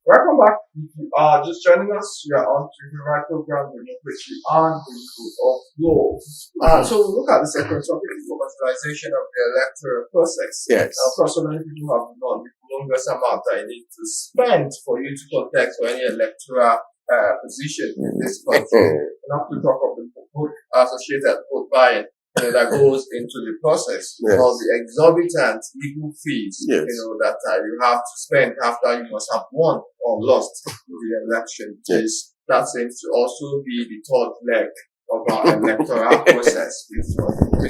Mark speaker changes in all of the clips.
Speaker 1: Welcome back. If you are just joining us, we are on to the right program, democracy and the rule of law. So we look at the second topic, the Revitalization of the electoral process.
Speaker 2: Yes.
Speaker 1: Of course, so many people have known the longest amount that you need to spend for you to contest for any electoral position in this country. And have to talk of the vote associated vote buying. That goes into the process,
Speaker 2: Yes.
Speaker 1: all the exorbitant legal fees,
Speaker 2: Yes.
Speaker 1: that you have to spend after you must have won or lost the election.
Speaker 2: Yes.
Speaker 1: That seems to also be the third leg of our electoral process.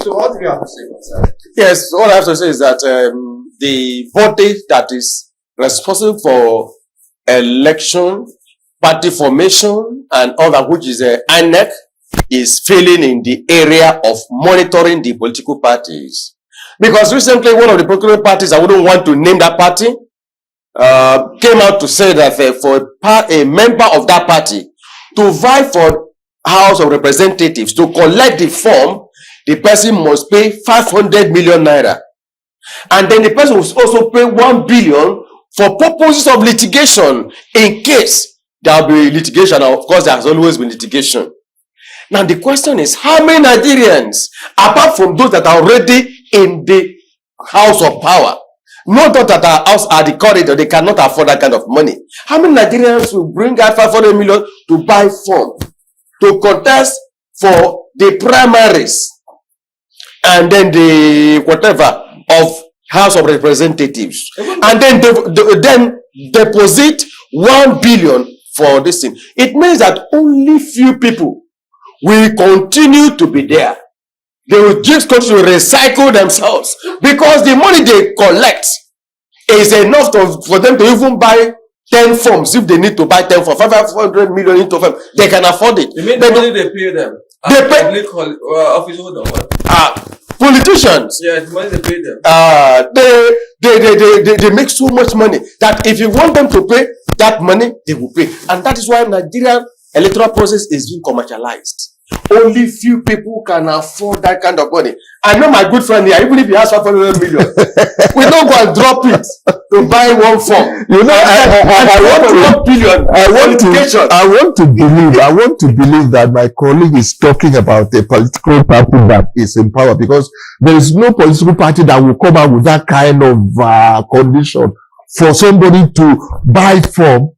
Speaker 1: So what do you have to say about that?
Speaker 2: Yes, all I have to say is that the body that is responsible for election, party formation, and all that, which is INEC, is failing in the area of monitoring the political parties. Because recently, one of the political parties, I wouldn't want to name that party, came out to say that for a member of that party to vie for House of Representatives, to collect the form, the person must pay 500 million naira. And then the person must also pay 1 billion for purposes of litigation, in case there will be litigation. Of course, there has always been litigation. Now the question is, how many Nigerians, apart from those that are already in the house of power, not those that are the corridor, they cannot afford that kind of money. How many Nigerians will bring out 500 million to buy form, to contest for the primaries, and then the whatever of House of Representatives, and then then deposit 1 billion for this thing? It means that only few people will continue to be there. They will just continue to recycle themselves, because the money they collect is enough for them to even buy 10 forms. If they need to buy 10 forms, 500 million into form, they can afford it.
Speaker 1: You mean the money they pay them?
Speaker 2: They pay
Speaker 1: office holder what?
Speaker 2: Politicians.
Speaker 1: Yeah, the money they pay them.
Speaker 2: They make so much money that if you want them to pay that money, they will pay. And that is why Nigerian electoral process is being commercialized. Only few people can afford that kind of money. I know my good friend here, even if he has 500 million, we don't go and drop it to buy one form.
Speaker 3: I want to believe that my colleague is talking about a political party that is in power, because there is no political party that will come out with that kind of condition for somebody to buy form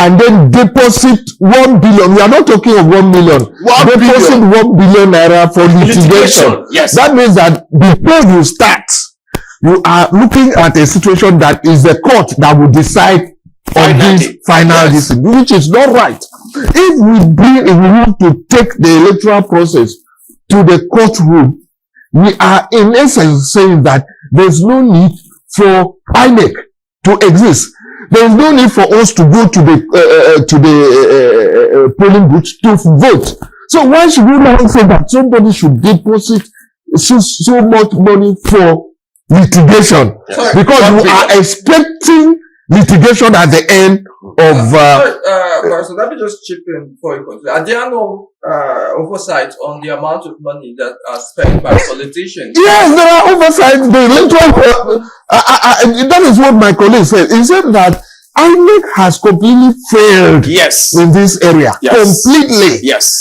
Speaker 3: and then deposit 1 billion. We are not talking of 1 million. Deposit 1 billion naira for litigation.
Speaker 2: Yes.
Speaker 3: That means that before you start, you are looking at a situation that is the court that will decide on this final decision, which is not right. If we want to take the electoral process to the courtroom, we are in essence saying that there's no need for INEC to exist. There is no need for us to go to the polling booth to vote. So why should we not say that somebody should deposit so much money for litigation?
Speaker 2: Yes.
Speaker 3: Because we are expecting litigation at the end of.
Speaker 1: So let me just chip in before you continue. Are there no oversight on the amount of money that are spent by politicians?
Speaker 3: Yes, there are oversight. The electoral, that is what my colleague said. He said that INEC has completely failed in this area. Completely.
Speaker 2: Yes.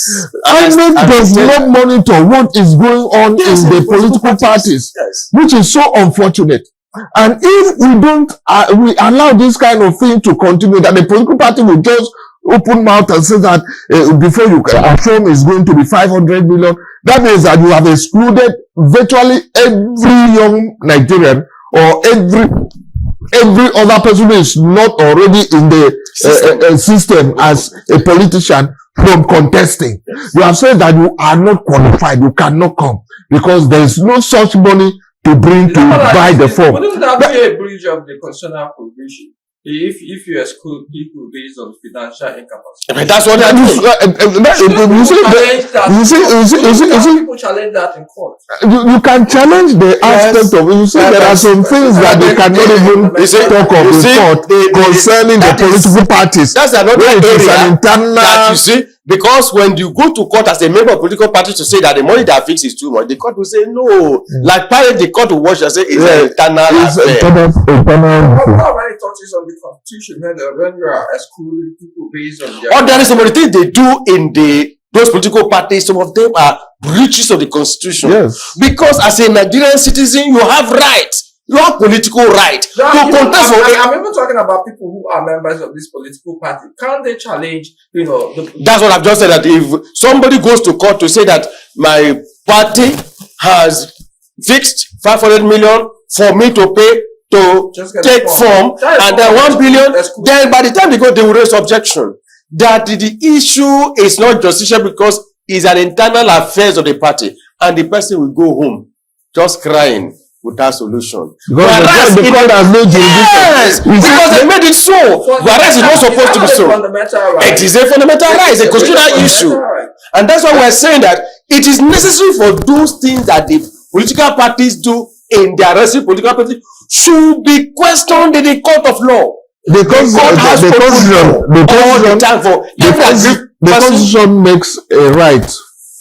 Speaker 3: INEC does not monitor what is going on in the political parties, which is so unfortunate. And if we don't, we allow this kind of thing to continue, that the political party will just open mouth and say that before you form is going to be 500 million, that means that you have excluded virtually every young Nigerian or every other person who is not already in the system as a politician from contesting. You have said that you are not qualified, you cannot come, because there is no such money to bring to buy the form.
Speaker 1: Wouldn't that be a breach of the constitutional provision if you exclude people based on financial incapacity?
Speaker 2: That's what they are doing.
Speaker 1: People challenge that in court.
Speaker 3: You can challenge the aspect of it. You see, there are some things that they cannot even talk of in court concerning the political parties.
Speaker 2: That's another area
Speaker 3: internal
Speaker 2: that you see. Because when you go to court as a member of political party to say that the money that fixed is too much, the court will say no. Like pirate, the court will watch and say it's an internal affair.
Speaker 1: How many touches on the constitution when you are excluding people based on their...
Speaker 2: Or there is some of the things they do in those political parties, some of them are breaches of the constitution.
Speaker 3: Yes.
Speaker 2: Because as a Nigerian citizen, you have rights. You have political right to contest.
Speaker 1: I'm even talking about people who are members of this political party. Can't they challenge,
Speaker 2: That's what I've just said, that if somebody goes to court to say that my party has fixed 500 million for me to pay to take form, and then 1 billion, then by the time they go, they will raise objection. That the issue is not justiciable because it's an internal affairs of the party, and the person will go home just crying without solution.
Speaker 3: Whereas the court has no jurisdiction.
Speaker 2: Yes, because they made it so. Whereas it's not supposed to be so. It is a fundamental right, it's a constitutional issue. And that's why we're saying that it is necessary for those things that the political parties do in their respective political parties should be questioned in the court of law.
Speaker 3: The constitution makes a right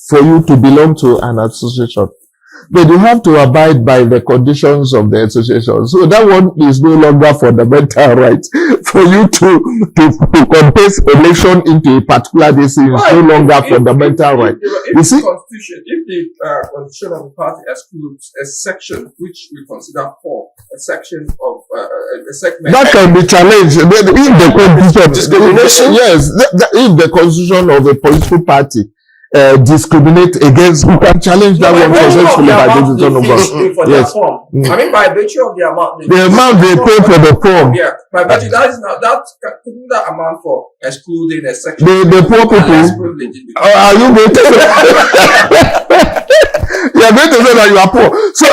Speaker 3: for you to belong to an association. But you have to abide by the conditions of the association. So that one is no longer fundamental right. For you to contest election into a particular district is no longer fundamental right.
Speaker 1: You see, if the constitution of the party excludes a section which we consider poor, a section of a segment
Speaker 3: that can be challenged. If the constitution discrimination, yes, if the constitution of a political party discriminate against, you can challenge that one successfully by the decision of God.
Speaker 1: Yes. I mean, by virtue of the amount
Speaker 3: they pay for the form.
Speaker 1: Yeah, by virtue that is not that amount for excluding a section.
Speaker 3: The poor people. Are you going to? You are going to say that you are poor. So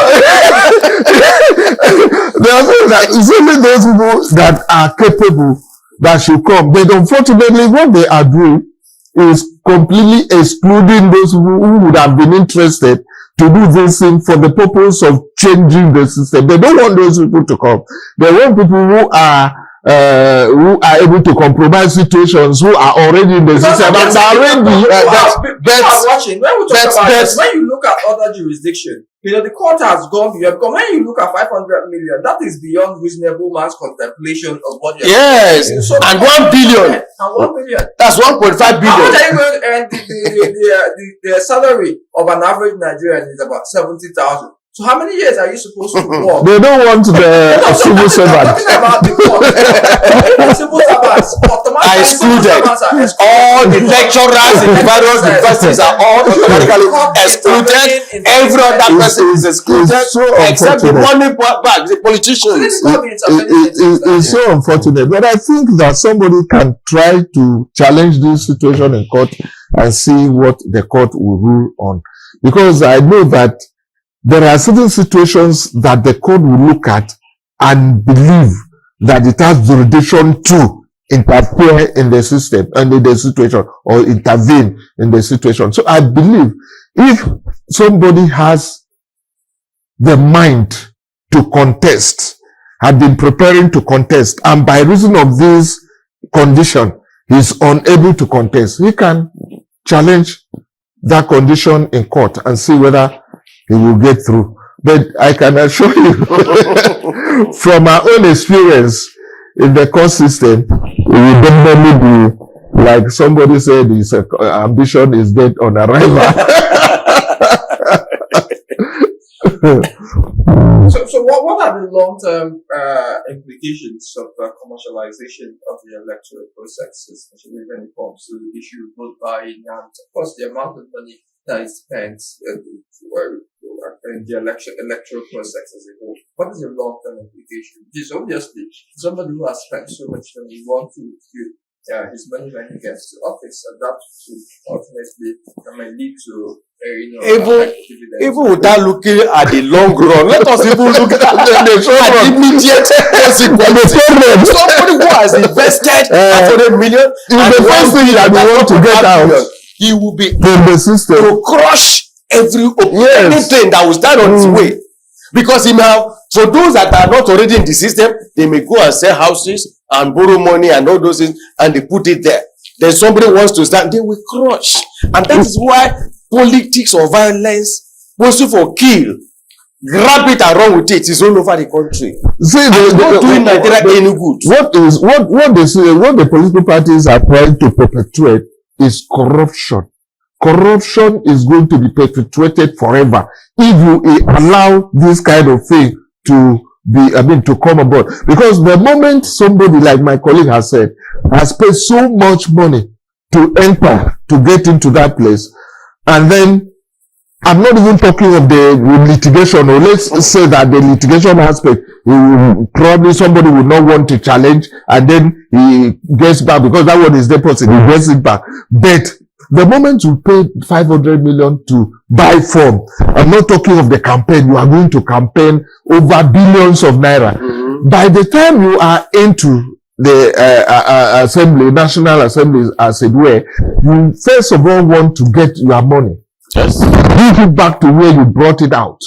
Speaker 3: they are saying that it's only those people that are capable that should come. But unfortunately, what they are doing is completely excluding those who would have been interested to do this thing for the purpose of changing the system. They don't want those people to come. They want people who are able to compromise situations, who are already in the system and are ready.
Speaker 1: When you look at other jurisdictions, the court has gone beyond. Because when you look at 500 million, that is beyond reasonable man's contemplation of what you're
Speaker 2: doing. So and 1 billion.
Speaker 1: And 1 billion.
Speaker 2: That's 1.5 billion.
Speaker 1: How much are you going to earn? The salary of an average Nigerian is about 70,000. So how many years are you supposed to work?
Speaker 3: They don't want the civil servants.
Speaker 1: Talking about the court. Civil servants
Speaker 2: are excluded. All the lecturers in various universities are all automatically excluded. Every other person is excluded, except the money back, the politicians.
Speaker 3: It's so unfortunate. But I think that somebody can try to challenge this situation in court and see what the court will rule on. Because I know that there are certain situations that the court will look at and believe that it has jurisdiction to interfere in the system and in the situation or intervene in the situation. So I believe if somebody has the mind to contest, had been preparing to contest, and by reason of this condition, he is unable to contest, he can challenge that condition in court and see whether he will get through. But I can assure you from our own experience in the court system, it will definitely be like somebody said, his ambition is dead on arrival.
Speaker 1: So what are the long-term implications of commercialization of the electoral process, especially when it comes to the issue of vote buying and, of course, the amount of money that is spent in the electoral process as a whole? What is the long-term implication? Because obviously, somebody who has spent so much money wants to his money when he gets to office, and that will ultimately lead to
Speaker 2: even without looking at the long run, let us even look at the immediate consequences. Somebody who has invested 500 million
Speaker 3: and the first thing that we want to get out,
Speaker 2: he will be
Speaker 3: in the system
Speaker 2: to crush anything that will stand on his way. Because for those that are not already in the system, they may go and sell houses and borrow money and all those things, and they put it there. then somebody wants to stand, they will crush. And that is why politics or violence, mostly for kill, grab it and run with it, is all over the country.
Speaker 3: See,
Speaker 2: not doing Nigeria any good.
Speaker 3: What the political parties are trying to perpetuate is corruption. Corruption is going to be perpetuated forever if you allow this kind of thing to come aboard. Because the moment somebody, like my colleague has said, has paid so much money to enter, to get into that place, and then I'm not even talking of the litigation, or let's say that the litigation aspect, probably somebody would not want to challenge, and then he gets back, because that one is deposit, he gets it back. But the moment you pay 500 million to buy form, I'm not talking of the campaign, you are going to campaign over billions of naira. Mm-hmm. By the time you are into the assembly, National Assembly, as it were, you first of all want to get your money. Yes. Give it back to where you brought it out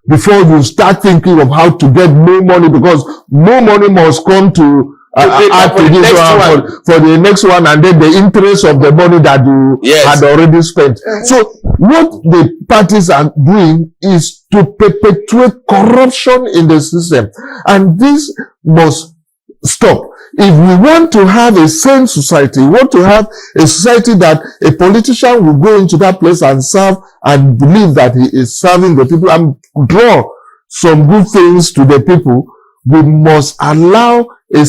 Speaker 3: before you start thinking of how to get more money, because more money must come to add to this one for the next one, and then the interest of the money that you had already spent. So what the parties are doing is to perpetuate corruption in the system, and this must stop. If we want to have a sane society, we want to have a society that a politician will go into that place and serve and believe that he is serving the people and draw some good things to the people, we must allow a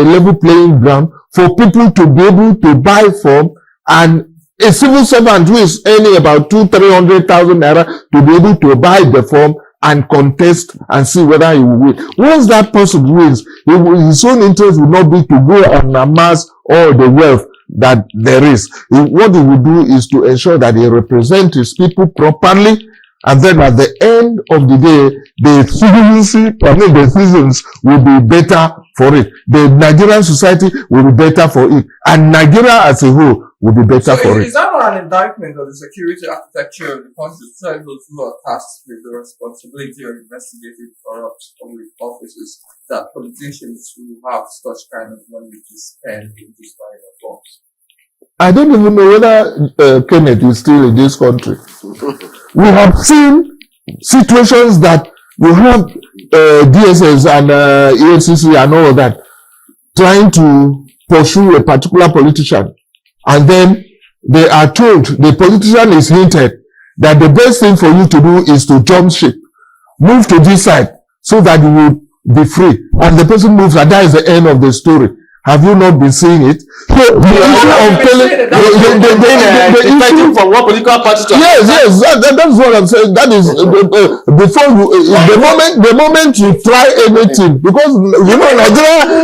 Speaker 3: level playing ground for people to be able to buy form, and a civil servant who is earning about 200,000-300,000 naira to be able to buy the form and contest and see whether he will win. Once that person wins, his own interest will not be to go and amass all the wealth that there is. What he will do is to ensure that he represents his people properly, and then at the end of the day, the citizens will be better for it. The Nigerian society will be better for it, and Nigeria as a whole will be better for it.
Speaker 1: Is that not an indictment of the security architecture of the country to tell those who are tasked with the responsibility of investigating corrupt public offices that politicians who have such kind of money to spend in this line of forms?
Speaker 3: I don't even know whether Kenneth is still in this country. We have seen situations that you have DSS and EFCC and all of that trying to pursue a particular politician, and then they are told, the politician is hinted that the best thing for you to do is to jump ship, move to this side so that you will be free, and the person moves, and that is the end of the story. Have you not been seeing it? So the issue of telling the issue
Speaker 2: from one political party to
Speaker 3: yes, that's what I'm saying. That is before you, the moment you try anything, because you know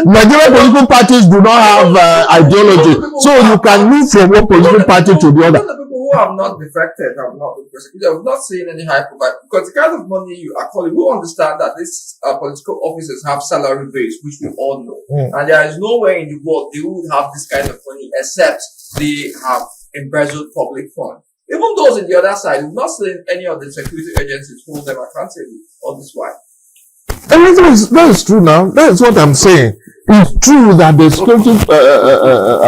Speaker 3: Nigerian political parties do not have ideology, so you can move from one political party to the other.
Speaker 1: Who have not defected, have not been persecuted, have not seen any high profile, because the kind of money you are calling, we understand that these political officers have salary base, which we all know, and there is nowhere in the world they would have this kind of money except they have embezzled public funds. Even those in the other side, we've not seen any of the security agencies hold them accountable. All this why?
Speaker 3: That is true now. That is what I'm saying. It's true that the security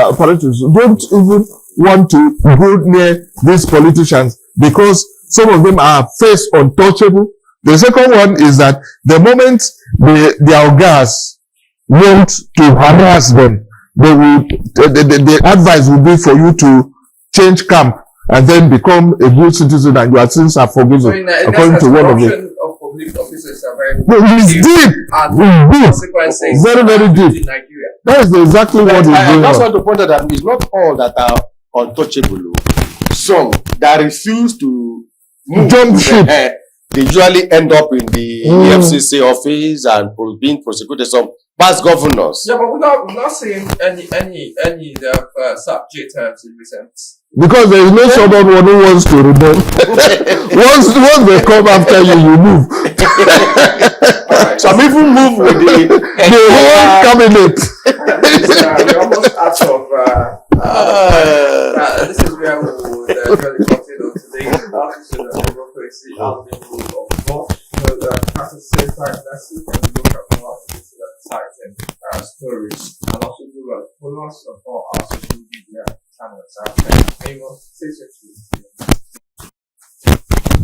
Speaker 3: apparatus don't even want to go near these politicians because some of them are first untouchable. The second one is that the moment their gas want to harass them, the advice will be for you to change camp and then become a good citizen, and your sins are forgiven. So according to one of them.
Speaker 1: Of police officers are very
Speaker 3: deep.
Speaker 1: Consequences
Speaker 3: very, very deep.
Speaker 1: In Nigeria.
Speaker 3: That is exactly what is going on.
Speaker 2: I just want to point out that it's not all that are untouchable. Some that refuse to move
Speaker 3: jump ship.
Speaker 2: They usually end up in the FCC office and being prosecuted. Some past governors.
Speaker 1: Yeah, but we're not seeing any subject terms in recent.
Speaker 3: Because there is no someone who wants to remove. once they come after you, you move.
Speaker 2: Some even move with the
Speaker 3: whole cabinet.
Speaker 1: We're almost out of. This is where we will really continue today. Episode of democracy, out the rule of law. So at the same time, let's look at more exciting stories, and also do follow us on all our social media. Favor.